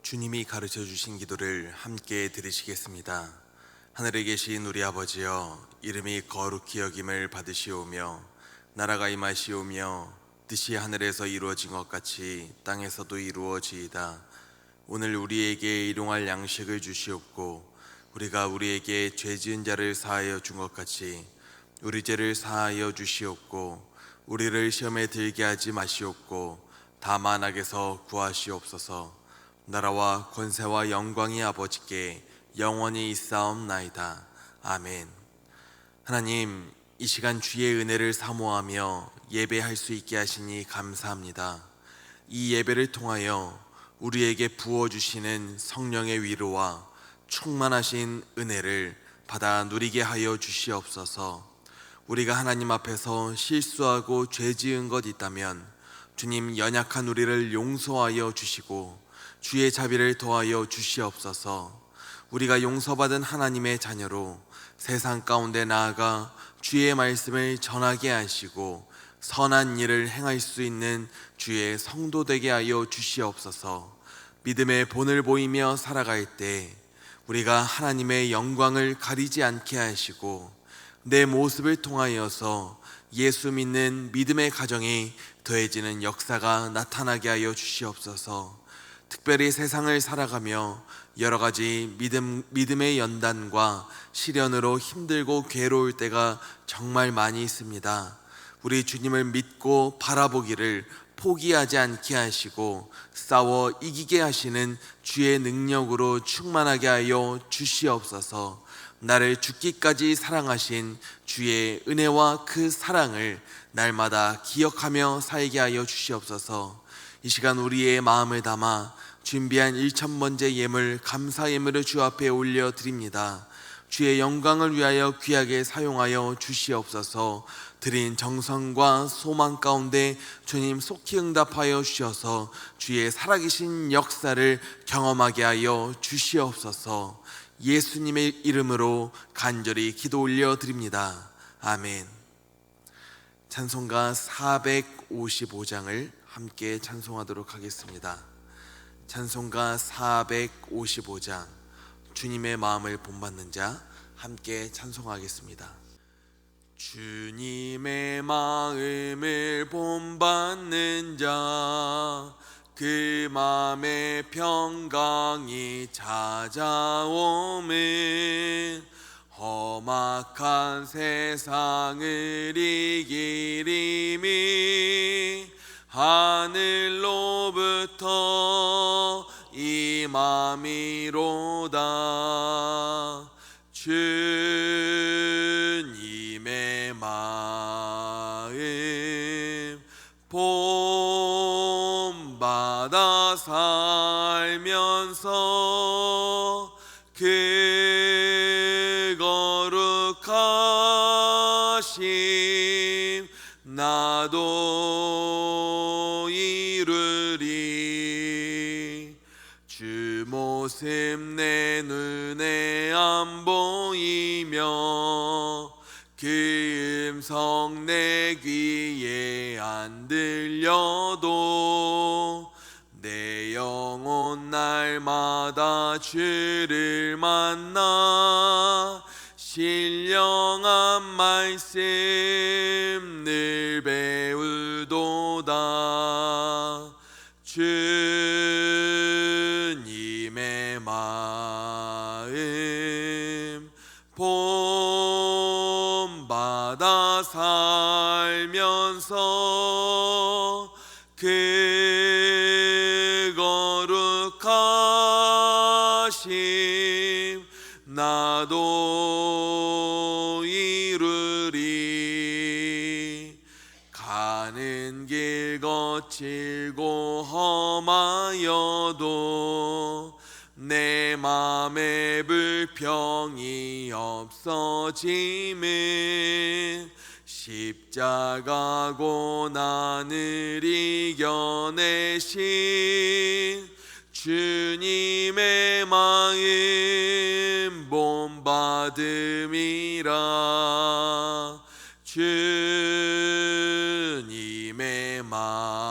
주님이 가르쳐 주신 기도를 함께 들으시겠습니다. 하늘에 계신 우리 아버지여, 이름이 거룩히 여김을 받으시오며 나라가 임하시오며 뜻이 하늘에서 이루어진 것 같이 땅에서도 이루어지이다. 오늘 우리에게 일용할 양식을 주시옵고 우리가 우리에게 죄 지은 자를 사하여 준 것 같이 우리 죄를 사하여 주시옵고 우리를 시험에 들게 하지 마시옵고 다만 악에서 구하시옵소서. 나라와 권세와 영광이 아버지께 영원히 있사옵나이다. 아멘. 하나님, 이 시간 주의 은혜를 사모하며 예배할 수 있게 하시니 감사합니다. 이 예배를 통하여 우리에게 부어주시는 성령의 위로와 충만하신 은혜를 받아 누리게 하여 주시옵소서. 우리가 하나님 앞에서 실수하고 죄 지은 것 있다면 주님, 연약한 우리를 용서하여 주시고 주의 자비를 더하여 주시옵소서. 우리가 용서받은 하나님의 자녀로 세상 가운데 나아가 주의 말씀을 전하게 하시고 선한 일을 행할 수 있는 주의 성도 되게 하여 주시옵소서. 믿음의 본을 보이며 살아갈 때 우리가 하나님의 영광을 가리지 않게 하시고 내 모습을 통하여서 예수 믿는 믿음의 가정이 더해지는 역사가 나타나게 하여 주시옵소서. 특별히 세상을 살아가며 여러 가지 믿음의 연단과 시련으로 힘들고 괴로울 때가 정말 많이 있습니다. 우리 주님을 믿고 바라보기를 포기하지 않게 하시고 싸워 이기게 하시는 주의 능력으로 충만하게 하여 주시옵소서. 나를 죽기까지 사랑하신 주의 은혜와 그 사랑을 날마다 기억하며 살게 하여 주시옵소서. 이 시간 우리의 마음을 담아 준비한 1,000번째 예물 감사 예물을 주 앞에 올려드립니다. 주의 영광을 위하여 귀하게 사용하여 주시옵소서. 드린 정성과 소망 가운데 주님 속히 응답하여 주셔서 주의 살아계신 역사를 경험하게 하여 주시옵소서. 예수님의 이름으로 간절히 기도 올려드립니다. 아멘. 찬송가 455장을 함께 찬송하도록 하겠습니다. 찬송가 455장, 주님의 마음을 본받는 자, 함께 찬송하겠습니다. 주님의 마음을 본받는 자, 그 마음의 평강이 찾아오면 험악한 세상을 이기리니 하늘로부터 임함이로다. 주님의 마음 본받아 살면서 그 거룩하심 나도 이루리. 주 모습 내 눈에 안 보이며 그 음성 내 귀에 안 들려도 내 영혼 날마다 주를 만나 신령한 말씀 늘 배우도다. 주님의 마음 본받아 살면서 그 거룩하심 나도 이루리. 가는 길 거칠고 험하여도 내 맘에 불평이 없어짐은 십자가 고난을 이겨내신 주님의 마음 본받음이라. 주님의 마음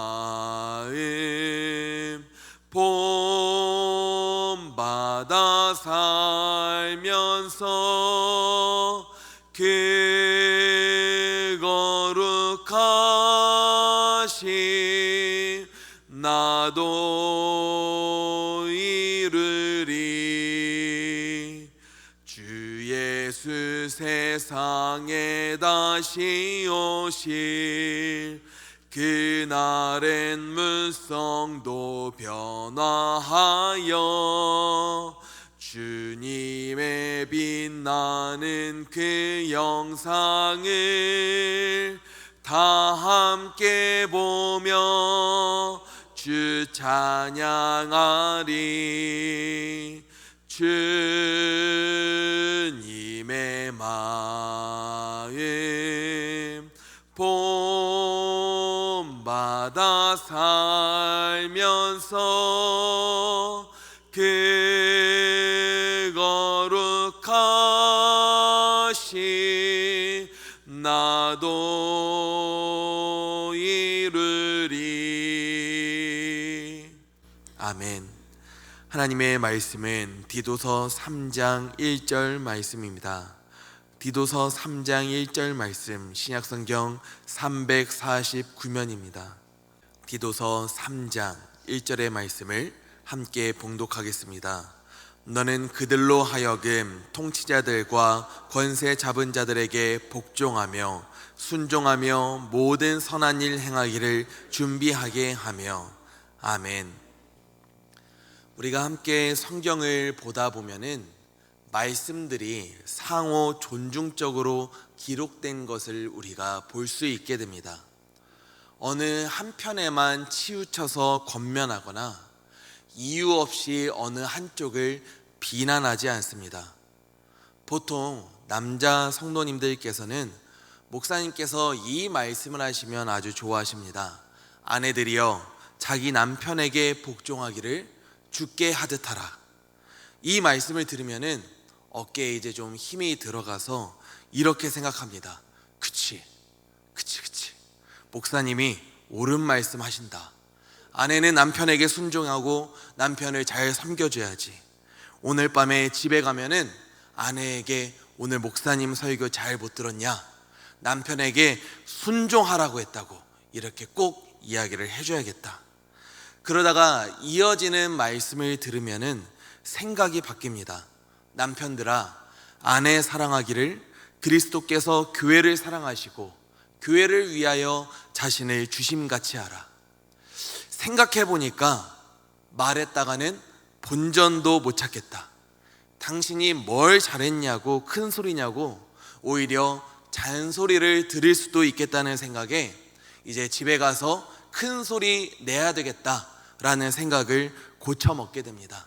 거룩하심 나도 이르리. 주 예수 세상에 다시 오실 그날엔 문성도 변화하여 주님의 빛나는 그 영상을 다 함께 보며 주 찬양하리. 주님의 마음 본받아 살면서 그 거룩하심 나도 이루리. 아멘. 하나님의 말씀은 디도서 3장 1절 말씀입니다. 디도서 3장 1절 말씀, 신약성경 349면입니다. 디도서 3장 1절의 말씀을 함께 봉독하겠습니다. 너는 그들로 하여금 통치자들과 권세 잡은 자들에게 복종하며 순종하며 모든 선한 일 행하기를 준비하게 하며. 아멘. 우리가 함께 성경을 보다 보면은 말씀들이 상호 존중적으로 기록된 것을 우리가 볼 수 있게 됩니다. 어느 한편에만 치우쳐서 권면하거나 이유 없이 어느 한쪽을 비난하지 않습니다. 보통 남자 성도님들께서는 목사님께서 이 말씀을 하시면 아주 좋아하십니다. 아내들이여 자기 남편에게 복종하기를 주께 하듯 하라. 이 말씀을 들으면은 어깨에 이제 좀 힘이 들어가서 이렇게 생각합니다. 그치. 목사님이 옳은 말씀 하신다. 아내는 남편에게 순종하고 남편을 잘 섬겨줘야지. 오늘 밤에 집에 가면은 아내에게 오늘 목사님 설교 잘 못 들었냐? 남편에게 순종하라고 했다고 이렇게 꼭 이야기를 해줘야겠다. 그러다가 이어지는 말씀을 들으면은 생각이 바뀝니다. 남편들아, 아내 사랑하기를 그리스도께서 교회를 사랑하시고 교회를 위하여 자신을 주심같이 하라. 생각해 보니까 말했다가는 본전도 못 찾겠다. 당신이 뭘 잘했냐고 큰 소리냐고 오히려 잔소리를 들을 수도 있겠다는 생각에 이제 집에 가서 큰 소리 내야 되겠다라는 생각을 고쳐먹게 됩니다.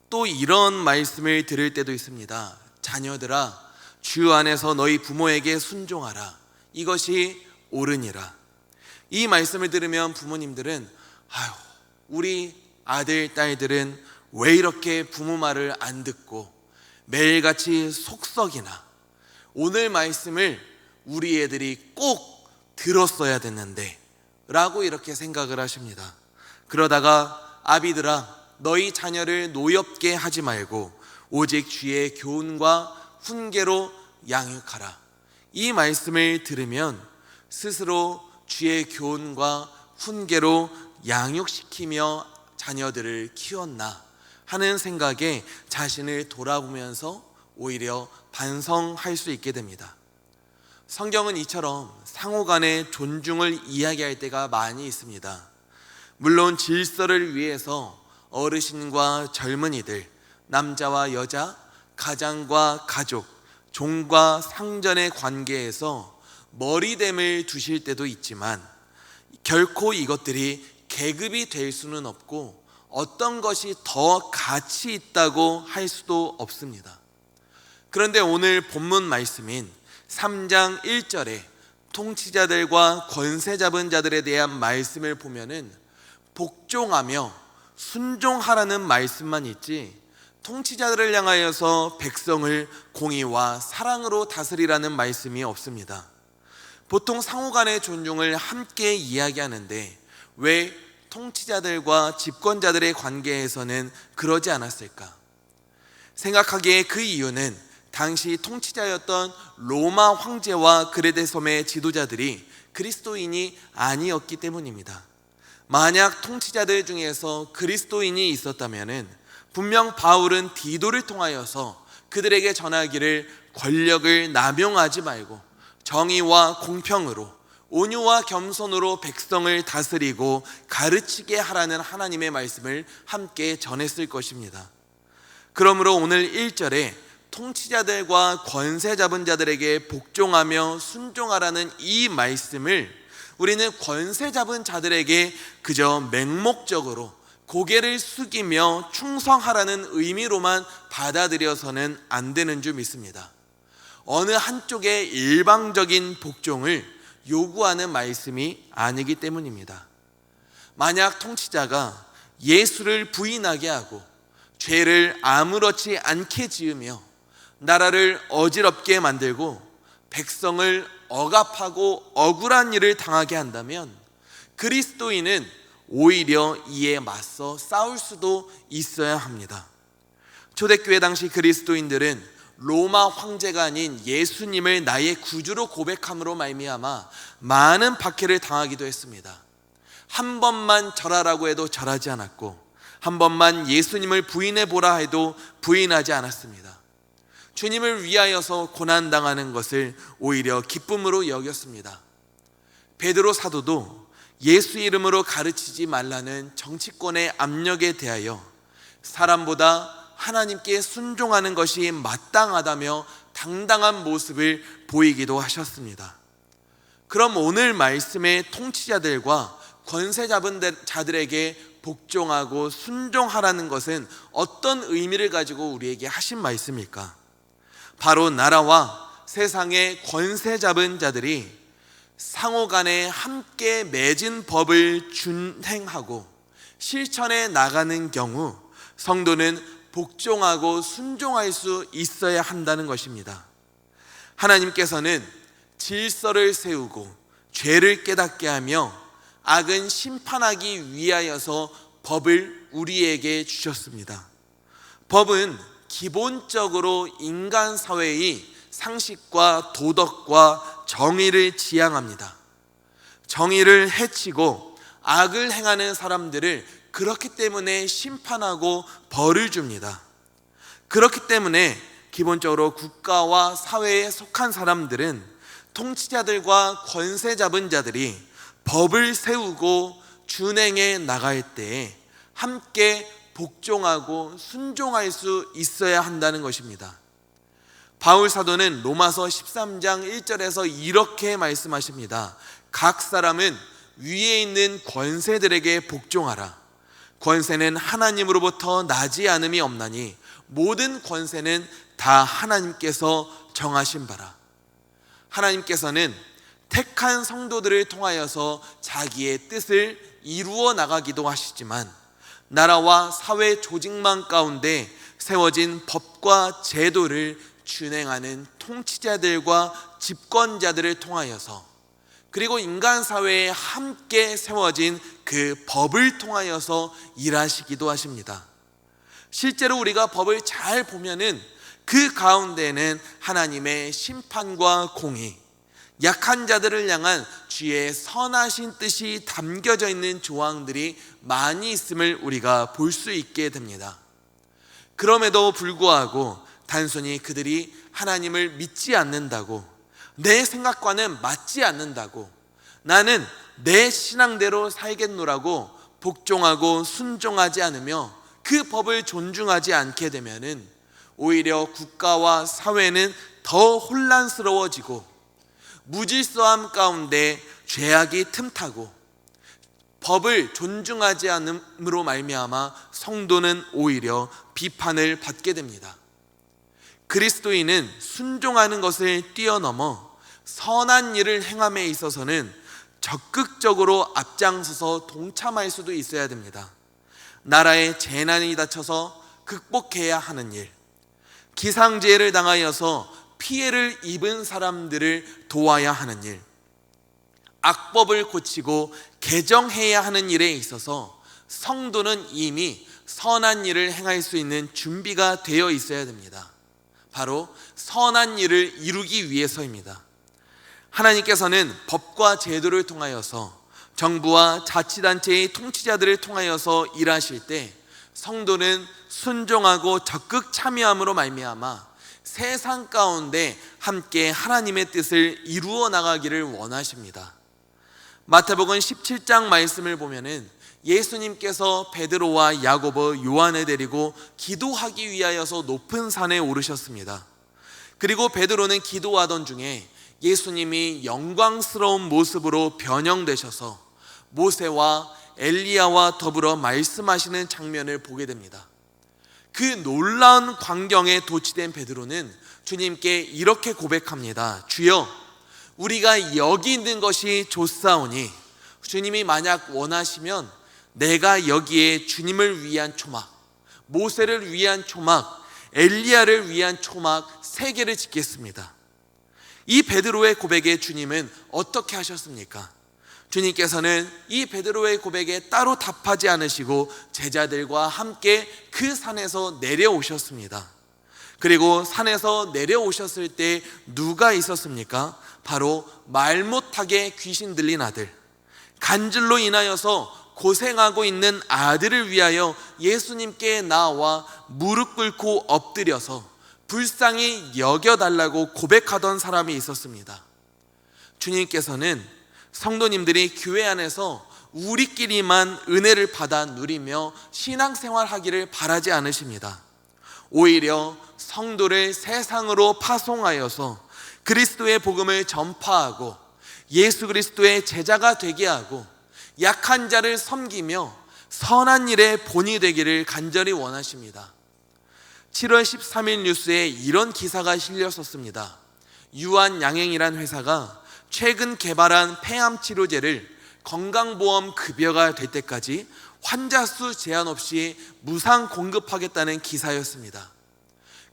또 이런 말씀을 들을 때도 있습니다. 자녀들아, 주 안에서 너희 부모에게 순종하라. 이것이 옳으니라. 이 말씀을 들으면 부모님들은 우리 아들, 딸들은 왜 이렇게 부모 말을 안 듣고 매일같이 속썩이나. 오늘 말씀을 우리 애들이 꼭 들었어야 됐는데 라고 이렇게 생각을 하십니다. 그러다가 아비들아, 너희 자녀를 노엽게 하지 말고 오직 주의 교훈과 훈계로 양육하라. 이 말씀을 들으면 스스로 주의 교훈과 훈계로 양육시키며 자녀들을 키웠나 하는 생각에 자신을 돌아보면서 오히려 반성할 수 있게 됩니다. 성경은 이처럼 상호간의 존중을 이야기할 때가 많이 있습니다. 물론 질서를 위해서 어르신과 젊은이들, 남자와 여자, 가장과 가족, 종과 상전의 관계에서 머리됨을 두실 때도 있지만 결코 이것들이 계급이 될 수는 없고 어떤 것이 더 가치 있다고 할 수도 없습니다. 그런데 오늘 본문 말씀인 3장 1절에 통치자들과 권세 잡은 자들에 대한 말씀을 보면은 복종하며 순종하라는 말씀만 있지 통치자들을 향하여서 백성을 공의와 사랑으로 다스리라는 말씀이 없습니다. 보통 상호간의 존중을 함께 이야기하는데 왜 통치자들과 집권자들의 관계에서는 그러지 않았을까? 생각하기에 그 이유는 당시 통치자였던 로마 황제와 그레데 섬의 지도자들이 그리스도인이 아니었기 때문입니다. 만약 통치자들 중에서 그리스도인이 있었다면 분명 바울은 디도를 통하여서 그들에게 전하기를 권력을 남용하지 말고 정의와 공평으로 온유와 겸손으로 백성을 다스리고 가르치게 하라는 하나님의 말씀을 함께 전했을 것입니다. 그러므로 오늘 1절에 통치자들과 권세 잡은 자들에게 복종하며 순종하라는 이 말씀을 우리는 권세 잡은 자들에게 그저 맹목적으로 고개를 숙이며 충성하라는 의미로만 받아들여서는 안 되는 줄 믿습니다. 어느 한쪽의 일방적인 복종을 요구하는 말씀이 아니기 때문입니다. 만약 통치자가 예수를 부인하게 하고 죄를 아무렇지 않게 지으며 나라를 어지럽게 만들고 백성을 억압하고 억울한 일을 당하게 한다면 그리스도인은 오히려 이에 맞서 싸울 수도 있어야 합니다. 초대교회 당시 그리스도인들은 로마 황제가 아닌 예수님을 나의 구주로 고백함으로 말미암아 많은 박해를 당하기도 했습니다. 한 번만 절하라고 해도 절하지 않았고 한 번만 예수님을 부인해 보라 해도 부인하지 않았습니다. 주님을 위하여서 고난당하는 것을 오히려 기쁨으로 여겼습니다. 베드로 사도도 예수 이름으로 가르치지 말라는 정치권의 압력에 대하여 사람보다 하나님께 순종하는 것이 마땅하다며 당당한 모습을 보이기도 하셨습니다. 그럼 오늘 말씀의 통치자들과 권세 잡은 자들에게 복종하고 순종하라는 것은 어떤 의미를 가지고 우리에게 하신 말씀일까? 바로 나라와 세상의 권세 잡은 자들이 상호 간에 함께 맺은 법을 준행하고 실천해 나가는 경우 성도는 복종하고 순종할 수 있어야 한다는 것입니다. 하나님께서는 질서를 세우고 죄를 깨닫게 하며 악은 심판하기 위하여서 법을 우리에게 주셨습니다. 법은 기본적으로 인간 사회의 상식과 도덕과 정의를 지향합니다. 정의를 해치고 악을 행하는 사람들을 그렇기 때문에 심판하고 벌을 줍니다. 그렇기 때문에 기본적으로 국가와 사회에 속한 사람들은 통치자들과 권세 잡은 자들이 법을 세우고 준행해 나갈 때에 함께 복종하고 순종할 수 있어야 한다는 것입니다. 바울 사도는 로마서 13장 1절에서 이렇게 말씀하십니다. 각 사람은 위에 있는 권세들에게 복종하라. 권세는 하나님으로부터 나지 않음이 없나니 모든 권세는 다 하나님께서 정하신 바라. 하나님께서는 택한 성도들을 통하여서 자기의 뜻을 이루어 나가기도 하시지만 나라와 사회 조직망 가운데 세워진 법과 제도를 준행하는 통치자들과 집권자들을 통하여서 그리고 인간 사회에 함께 세워진 그 법을 통하여서 일하시기도 하십니다. 실제로 우리가 법을 잘 보면은 그 가운데는 하나님의 심판과 공의, 약한 자들을 향한 주의 선하신 뜻이 담겨져 있는 조항들이 많이 있음을 우리가 볼 수 있게 됩니다. 그럼에도 불구하고 단순히 그들이 하나님을 믿지 않는다고, 내 생각과는 맞지 않는다고, 나는 내 신앙대로 살겠노라고 복종하고 순종하지 않으며 그 법을 존중하지 않게 되면은 오히려 국가와 사회는 더 혼란스러워지고 무질서함 가운데 죄악이 틈타고 법을 존중하지 않음으로 말미암아 성도는 오히려 비판을 받게 됩니다. 그리스도인은 순종하는 것을 뛰어넘어 선한 일을 행함에 있어서는 적극적으로 앞장서서 동참할 수도 있어야 됩니다. 나라에 재난이 닥쳐서 극복해야 하는 일, 기상재해를 당하여서 피해를 입은 사람들을 도와야 하는 일, 악법을 고치고 개정해야 하는 일에 있어서 성도는 이미 선한 일을 행할 수 있는 준비가 되어 있어야 됩니다. 바로 선한 일을 이루기 위해서입니다. 하나님께서는 법과 제도를 통하여서 정부와 자치단체의 통치자들을 통하여서 일하실 때 성도는 순종하고 적극 참여함으로 말미암아 세상 가운데 함께 하나님의 뜻을 이루어 나가기를 원하십니다. 마태복음 17장 말씀을 보면은 예수님께서 베드로와 야고보, 요한을 데리고 기도하기 위하여서 높은 산에 오르셨습니다. 그리고 베드로는 기도하던 중에 예수님이 영광스러운 모습으로 변형되셔서 모세와 엘리야와 더불어 말씀하시는 장면을 보게 됩니다. 그 놀라운 광경에 도취된 베드로는 주님께 이렇게 고백합니다. 주여, 우리가 여기 있는 것이 좋사오니 주님이 만약 원하시면 내가 여기에 주님을 위한 초막, 모세를 위한 초막, 엘리야를 위한 초막 3개를 짓겠습니다. 이 베드로의 고백에 주님은 어떻게 하셨습니까? 주님께서는 이 베드로의 고백에 따로 답하지 않으시고 제자들과 함께 그 산에서 내려오셨습니다. 그리고 산에서 내려오셨을 때 누가 있었습니까? 바로 말 못하게 귀신 들린 아들, 간질로 인하여서 고생하고 있는 아들을 위하여 예수님께 나와 무릎 꿇고 엎드려서 불쌍히 여겨달라고 고백하던 사람이 있었습니다. 주님께서는 성도님들이 교회 안에서 우리끼리만 은혜를 받아 누리며 신앙생활 하기를 바라지 않으십니다. 오히려 성도를 세상으로 파송하여서 그리스도의 복음을 전파하고 예수 그리스도의 제자가 되게 하고 약한 자를 섬기며 선한 일에 본이 되기를 간절히 원하십니다. 7월 13일 뉴스에 이런 기사가 실렸었습니다. 유한양행이란 회사가 최근 개발한 폐암 치료제를 건강보험 급여가 될 때까지 환자 수 제한 없이 무상 공급하겠다는 기사였습니다.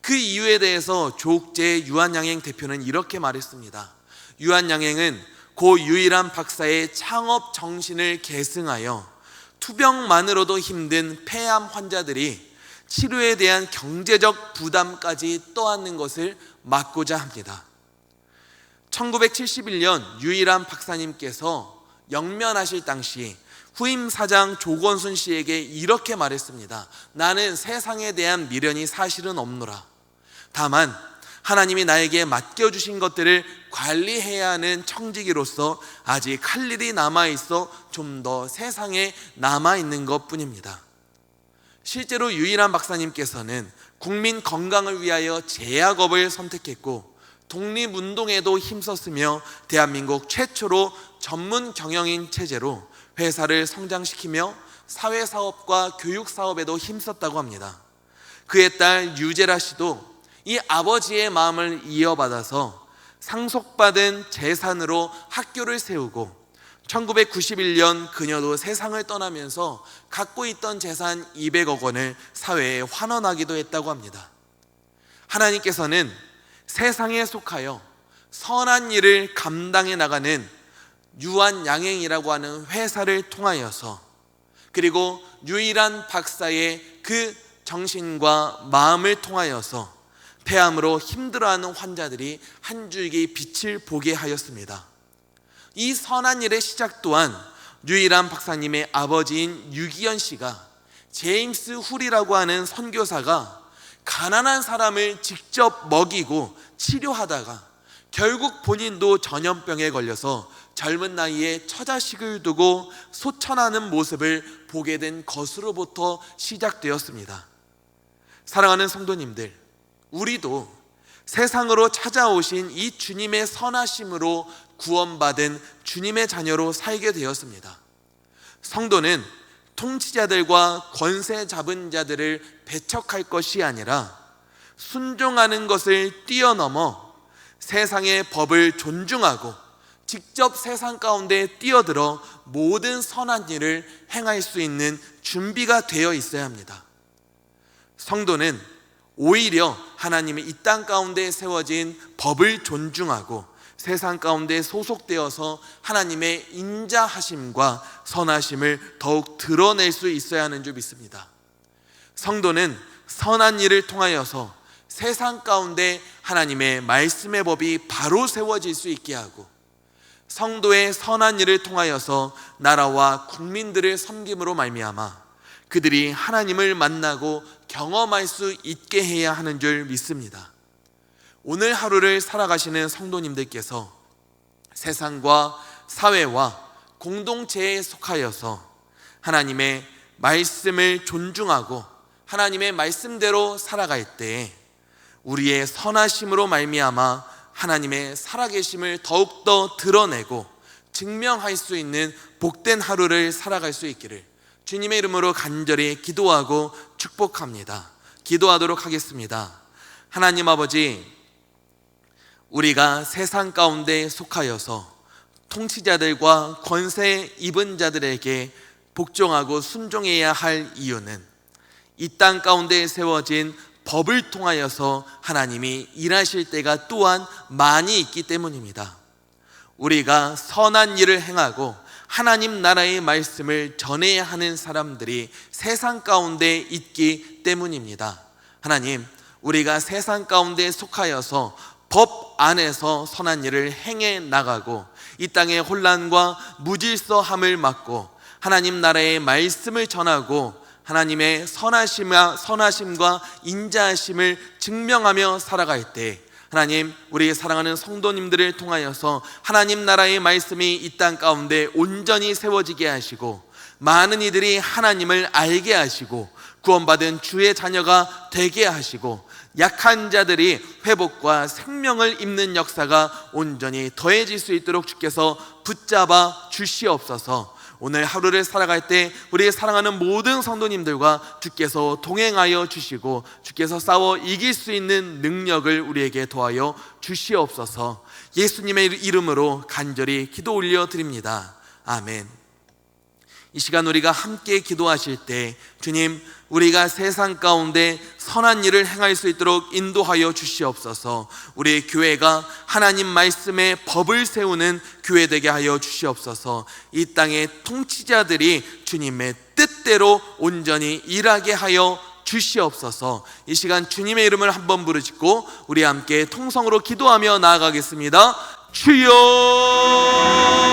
그 이유에 대해서 조욱재 유한양행 대표는 이렇게 말했습니다. 유한양행은 고 유일한 박사의 창업 정신을 계승하여 투병만으로도 힘든 폐암 환자들이 치료에 대한 경제적 부담까지 떠안는 것을 막고자 합니다. 1971년 유일한 박사님께서 영면하실 당시 후임 사장 조건순 씨에게 이렇게 말했습니다. 나는 세상에 대한 미련이 사실은 없노라. 다만 하나님이 나에게 맡겨주신 것들을 관리해야 하는 청지기로서 아직 할 일이 남아있어 좀 더 세상에 남아있는 것 뿐입니다. 실제로 유일한 박사님께서는 국민 건강을 위하여 제약업을 선택했고 독립운동에도 힘썼으며 대한민국 최초로 전문 경영인 체제로 회사를 성장시키며 사회사업과 교육사업에도 힘썼다고 합니다. 그의 딸 유재라 씨도 이 아버지의 마음을 이어받아서 상속받은 재산으로 학교를 세우고 1991년 그녀도 세상을 떠나면서 갖고 있던 재산 200억 원을 사회에 환원하기도 했다고 합니다. 하나님께서는 세상에 속하여 선한 일을 감당해 나가는 유한양행이라고 하는 회사를 통하여서 그리고 유일한 박사의 그 정신과 마음을 통하여서 폐암으로 힘들어하는 환자들이 한 줄기 빛을 보게 하였습니다. 이 선한 일의 시작 또한 유일한 박사님의 아버지인 유기현 씨가 제임스 훌이라고 하는 선교사가 가난한 사람을 직접 먹이고 치료하다가 결국 본인도 전염병에 걸려서 젊은 나이에 처자식을 두고 소천하는 모습을 보게 된 것으로부터 시작되었습니다. 사랑하는 성도님들, 우리도 세상으로 찾아오신 이 주님의 선하심으로 구원받은 주님의 자녀로 살게 되었습니다. 성도는 통치자들과 권세 잡은 자들을 배척할 것이 아니라 순종하는 것을 뛰어넘어 세상의 법을 존중하고 직접 세상 가운데 뛰어들어 모든 선한 일을 행할 수 있는 준비가 되어 있어야 합니다. 성도는 오히려 하나님의 이 땅 가운데 세워진 법을 존중하고 세상 가운데 소속되어서 하나님의 인자하심과 선하심을 더욱 드러낼 수 있어야 하는 줄 믿습니다. 성도는 선한 일을 통하여서 세상 가운데 하나님의 말씀의 법이 바로 세워질 수 있게 하고 성도의 선한 일을 통하여서 나라와 국민들을 섬김으로 말미암아 그들이 하나님을 만나고 경험할 수 있게 해야 하는 줄 믿습니다. 오늘 하루를 살아가시는 성도님들께서 세상과 사회와 공동체에 속하여서 하나님의 말씀을 존중하고 하나님의 말씀대로 살아갈 때에 우리의 선하심으로 말미암아 하나님의 살아계심을 더욱더 드러내고 증명할 수 있는 복된 하루를 살아갈 수 있기를 주님의 이름으로 간절히 기도하고 축복합니다. 기도하도록 하겠습니다. 하나님 아버지, 우리가 세상 가운데 속하여서 통치자들과 권세 입은 자들에게 복종하고 순종해야 할 이유는 이 땅 가운데 세워진 법을 통하여서 하나님이 일하실 때가 또한 많이 있기 때문입니다. 우리가 선한 일을 행하고 하나님 나라의 말씀을 전해야 하는 사람들이 세상 가운데 있기 때문입니다. 하나님, 우리가 세상 가운데 속하여서 법 안에서 선한 일을 행해 나가고 이 땅의 혼란과 무질서함을 막고 하나님 나라의 말씀을 전하고 하나님의 선하심과 인자하심을 증명하며 살아갈 때 하나님, 우리 사랑하는 성도님들을 통하여서 하나님 나라의 말씀이 이 땅 가운데 온전히 세워지게 하시고 많은 이들이 하나님을 알게 하시고 구원받은 주의 자녀가 되게 하시고 약한 자들이 회복과 생명을 입는 역사가 온전히 더해질 수 있도록 주께서 붙잡아 주시옵소서. 오늘 하루를 살아갈 때 우리 사랑하는 모든 성도님들과 주께서 동행하여 주시고 주께서 싸워 이길 수 있는 능력을 우리에게 더하여 주시옵소서. 예수님의 이름으로 간절히 기도 올려드립니다. 아멘. 이 시간 우리가 함께 기도하실 때 주님, 우리가 세상 가운데 선한 일을 행할 수 있도록 인도하여 주시옵소서. 우리의 교회가 하나님 말씀의 법을 세우는 교회 되게 하여 주시옵소서. 이 땅의 통치자들이 주님의 뜻대로 온전히 일하게 하여 주시옵소서. 이 시간 주님의 이름을 한번 부르짖고 우리 함께 통성으로 기도하며 나아가겠습니다. 주여!